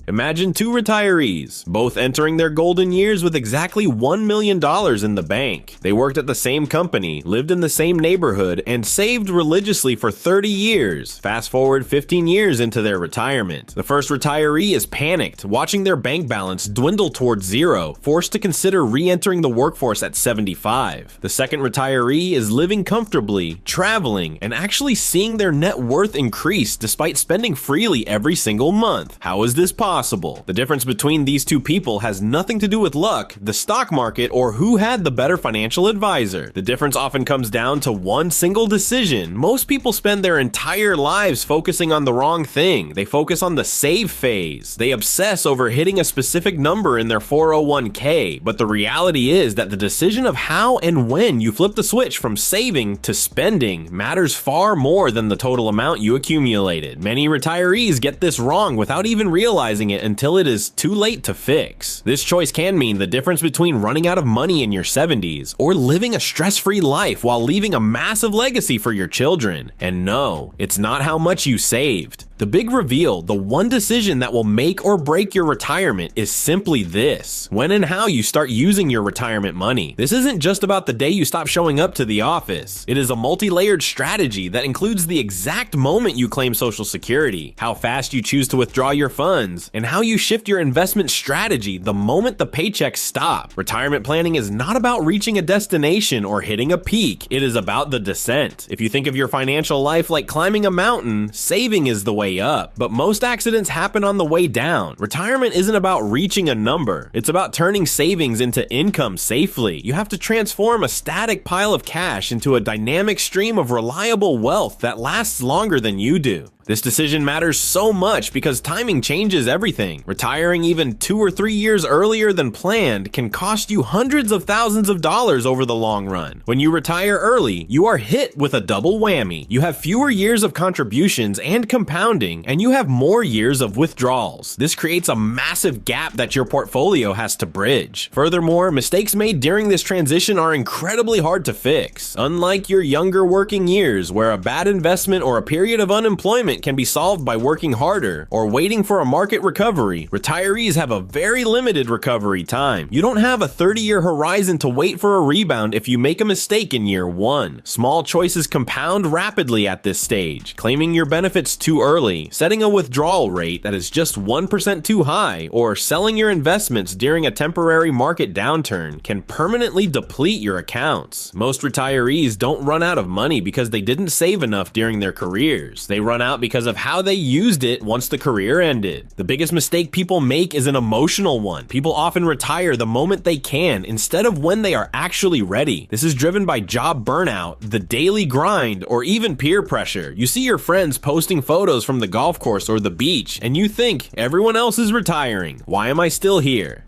Imagine two retirees, both entering their golden years with exactly $1 million in the bank. They worked at the same company, lived in the same neighborhood, and saved religiously for 30 years. Fast forward 15 years into their retirement. The first retiree is panicked, watching their bank balance dwindle towards zero, forced to consider re-entering the workforce at 75. The second retiree is living comfortably, traveling, and actually seeing their net worth increase despite spending freely every single month. How is this possible? The difference between these two people has nothing to do with luck, the stock market, or who had the better financial advisor. The difference often comes down to one single decision. Most people spend their entire lives focusing on the wrong thing. They focus on the save phase. They obsess over hitting a specific number in their 401k, but the reality is that the decision of how and when you flip the switch from saving to spending matters far more than the total amount you accumulated. Many retirees get this wrong without even realizing it until it is too late to fix. This choice can mean the difference between running out of money in your 70s or living a stress-free life while leaving a massive legacy for your children. And no, it's not how much you saved. The big reveal, the one decision that will make or break your retirement, is simply this: when and how you start using your retirement money. This isn't just about the day you stop showing up to the office. It is a multi-layered strategy that includes the exact moment you claim Social Security, how fast you choose to withdraw your funds, and how you shift your investment strategy the moment the paychecks stop. Retirement planning is not about reaching a destination or hitting a peak. It is about the descent. If you think of your financial life like climbing a mountain, saving is the way up, but most accidents happen on the way down. Retirement isn't about reaching a number. It's about turning savings into income safely. You have to transform a static pile of cash into a dynamic stream of reliable wealth that lasts longer than you do. This decision matters so much because timing changes everything. Retiring even 2 or 3 years earlier than planned can cost you hundreds of thousands of dollars over the long run. When you retire early, you are hit with a double whammy. You have fewer years of contributions and compounding, and you have more years of withdrawals. This creates a massive gap that your portfolio has to bridge. Furthermore, mistakes made during this transition are incredibly hard to fix. Unlike your younger working years, where a bad investment or a period of unemployment can be solved by working harder or waiting for a market recovery, retirees have a very limited recovery time. You don't have a 30-year horizon to wait for a rebound if you make a mistake in year 1. Small choices compound rapidly at this stage. Claiming your benefits too early, setting a withdrawal rate that is just 1% too high, or selling your investments during a temporary market downturn can permanently deplete your accounts. Most retirees don't run out of money because they didn't save enough during their careers. They run out because of how they used it once the career ended. The biggest mistake people make is an emotional one. People often retire the moment they can instead of when they are actually ready. This is driven by job burnout, the daily grind, or even peer pressure. You see your friends posting photos from the golf course or the beach, and you think, everyone else is retiring. Why am I still here?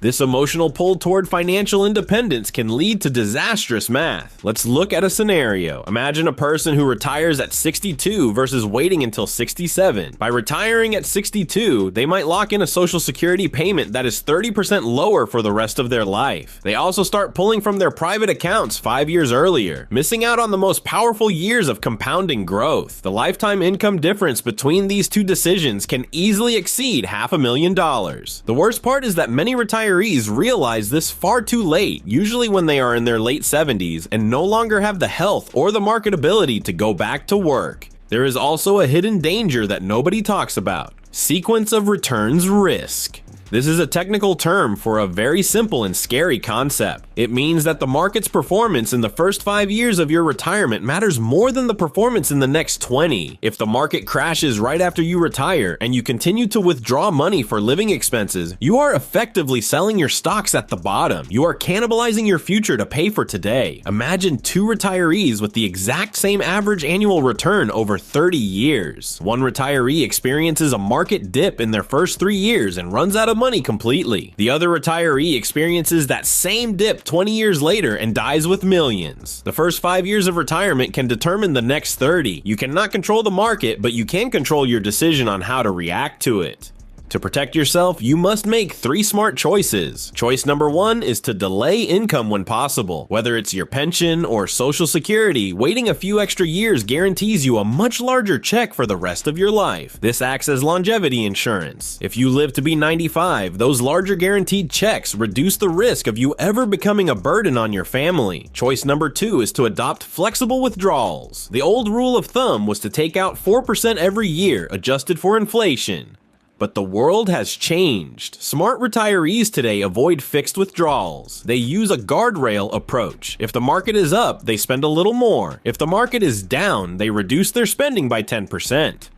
This emotional pull toward financial independence can lead to disastrous math. Let's look at a scenario. Imagine a person who retires at 62 versus waiting until 67. By retiring at 62, they might lock in a Social Security payment that is 30% lower for the rest of their life. They also start pulling from their private accounts 5 years earlier, missing out on the most powerful years of compounding growth. The lifetime income difference between these two decisions can easily exceed $500,000. The worst part is that many retirees realize this far too late, usually when they are in their late 70s and no longer have the health or the marketability to go back to work. There is also a hidden danger that nobody talks about: sequence of returns risk. This is a technical term for a very simple and scary concept. It means that the market's performance in the first 5 years of your retirement matters more than the performance in the next 20. If the market crashes right after you retire and you continue to withdraw money for living expenses, you are effectively selling your stocks at the bottom. You are cannibalizing your future to pay for today. Imagine two retirees with the exact same average annual return over 30 years. One retiree experiences a market dip in their first 3 years and runs out of money completely. The other retiree experiences that same dip 20 years later and dies with millions. The first 5 years of retirement can determine the next 30. You cannot control the market, but you can control your decision on how to react to it. To protect yourself, you must make 3 smart choices. Choice number 1 is to delay income when possible. Whether it's your pension or Social Security, waiting a few extra years guarantees you a much larger check for the rest of your life. This acts as longevity insurance. If you live to be 95, those larger guaranteed checks reduce the risk of you ever becoming a burden on your family. Choice number 2 is to adopt flexible withdrawals. The old rule of thumb was to take out 4% every year, adjusted for inflation. But the world has changed. Smart retirees today avoid fixed withdrawals. They use a guardrail approach. If the market is up, they spend a little more. If the market is down, they reduce their spending by 10%.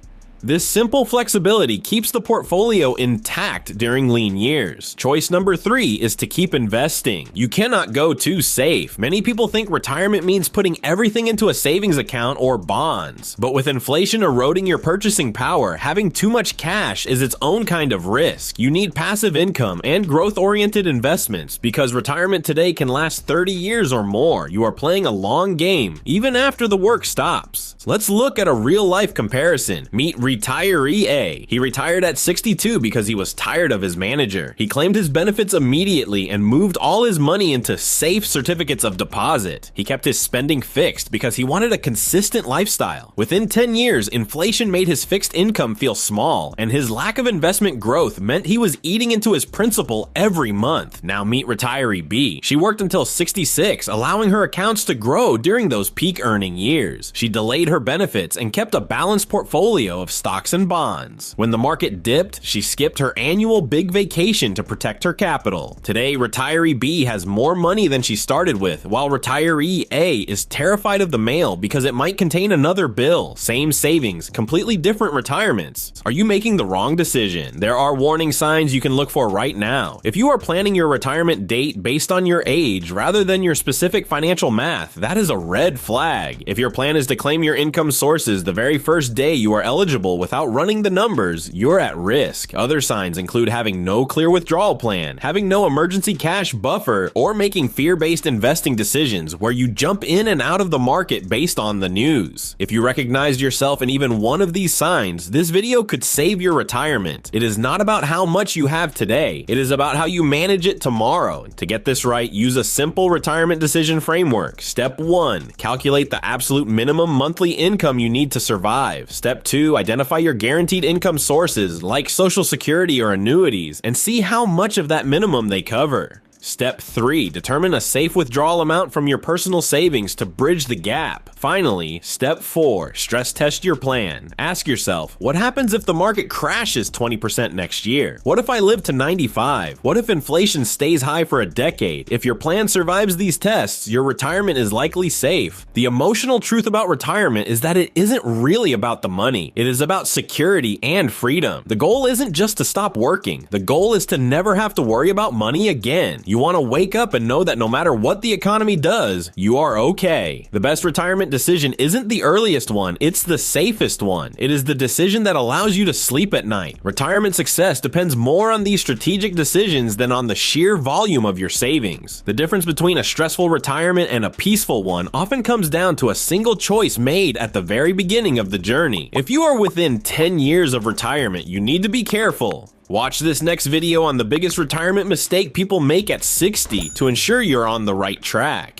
This simple flexibility keeps the portfolio intact during lean years. Choice number 3 is to keep investing. You cannot go too safe. Many people think retirement means putting everything into a savings account or bonds. But with inflation eroding your purchasing power, having too much cash is its own kind of risk. You need passive income and growth-oriented investments because retirement today can last 30 years or more. You are playing a long game, even after the work stops. Let's look at a real-life comparison. Meet Retiree A. He retired at 62 because he was tired of his manager. He claimed his benefits immediately and moved all his money into safe certificates of deposit. He kept his spending fixed because he wanted a consistent lifestyle. Within 10 years, inflation made his fixed income feel small, and his lack of investment growth meant he was eating into his principal every month. Now meet Retiree B. She worked until 66, allowing her accounts to grow during those peak earning years. She delayed her benefits and kept a balanced portfolio of stocks and bonds. When the market dipped, she skipped her annual big vacation to protect her capital. Today, Retiree B has more money than she started with, while Retiree A is terrified of the mail because it might contain another bill. Same savings, completely different retirements. Are you making the wrong decision? There are warning signs you can look for right now. If you are planning your retirement date based on your age rather than your specific financial math, that is a red flag. If your plan is to claim your income sources the very first day you are eligible without running the numbers, you're at risk. Other signs include having no clear withdrawal plan, having no emergency cash buffer, or making fear-based investing decisions where you jump in and out of the market based on the news. If you recognize yourself in even one of these signs, this video could save your retirement. It is not about how much you have today, it is about how you manage it tomorrow. To get this right, use a simple retirement decision framework. Step 1, calculate the absolute minimum monthly income you need to survive. Step 2, identify your guaranteed income sources like Social Security or annuities and see how much of that minimum they cover. Step 3, determine a safe withdrawal amount from your personal savings to bridge the gap. Finally, step 4, stress test your plan. Ask yourself, what happens if the market crashes 20% next year? What if I live to 95? What if inflation stays high for a decade? If your plan survives these tests, your retirement is likely safe. The emotional truth about retirement is that it isn't really about the money. It is about security and freedom. The goal isn't just to stop working. The goal is to never have to worry about money again. You want to wake up and know that no matter what the economy does, you are okay. The best retirement decision isn't the earliest one, it's the safest one. It is the decision that allows you to sleep at night. Retirement success depends more on these strategic decisions than on the sheer volume of your savings. The difference between a stressful retirement and a peaceful one often comes down to a single choice made at the very beginning of the journey. If you are within 10 years of retirement, you need to be careful. Watch this next video on the biggest retirement mistake people make at 60 to ensure you're on the right track.